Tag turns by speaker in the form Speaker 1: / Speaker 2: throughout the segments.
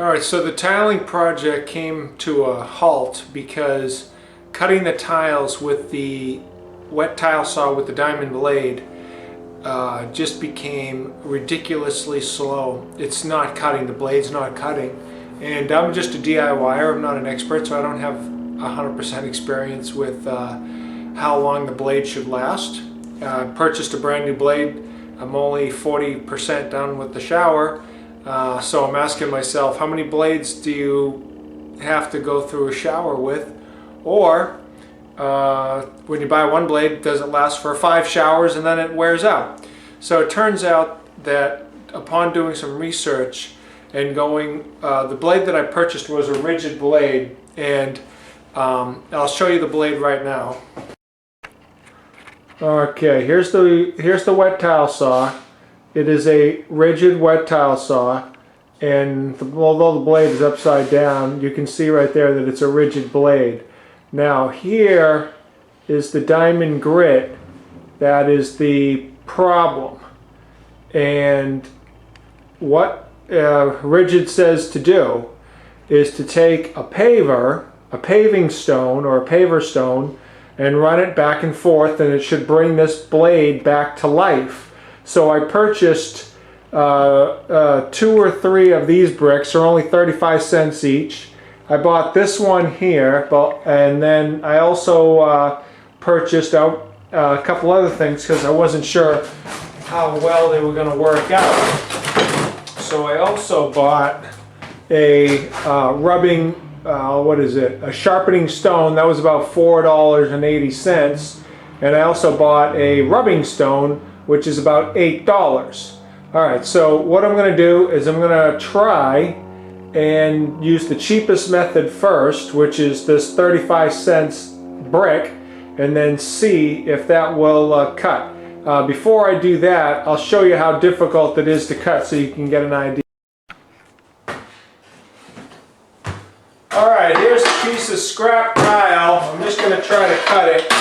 Speaker 1: Alright, so the tiling project came to a halt because cutting the tiles with the wet tile saw with the diamond blade just became ridiculously slow. It's not cutting, the blade's not cutting. And I'm just a DIYer, I'm not an expert, so I don't have 100% experience with how long the blade should last. I purchased a brand new blade. I'm only 40% done with the shower. So I'm asking myself, how many blades do you have to go through a shower with? Or when you buy one blade, does it last for 5 showers and then it wears out? So it turns out that upon doing some research and going, the blade that I purchased was a rigid blade, and I'll show you the blade right now. Okay, here's the wet tile saw. It is a rigid wet tile saw, and although the blade is upside down, you can see right there that it's a rigid blade. Now here is the diamond grit that is the problem. And what rigid says to do is to take a paver, a paving stone or a paver stone, and run it back and forth, and it should bring this blade back to life. So I purchased 2 or 3 of these bricks. They're only 35 cents each. I bought this one here, and then I also purchased a couple other things because I wasn't sure how well they were going to work out. So I also bought a a sharpening stone. That was about $4.80. And I also bought a rubbing stone, which is about $8. Alright, so what I'm going to do is I'm going to try and use the cheapest method first, which is this 35 cents brick, and then see if that will cut. Before I do that, I'll show you how difficult it is to cut so you can get an idea. Alright, here's a piece of scrap tile. I'm just going to try to cut it.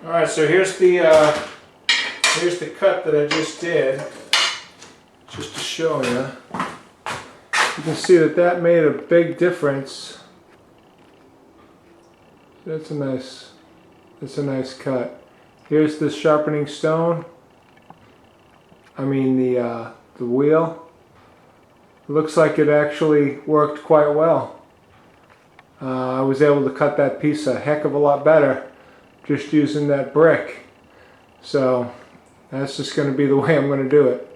Speaker 1: Alright, so here's the cut that I just did, just to show you. You can see that made a big difference. That's a nice cut. Here's the sharpening stone. I mean the wheel. It looks like it actually worked quite well. I was able to cut that piece a heck of a lot better just using that brick. So that's just going to be the way I'm going to do it.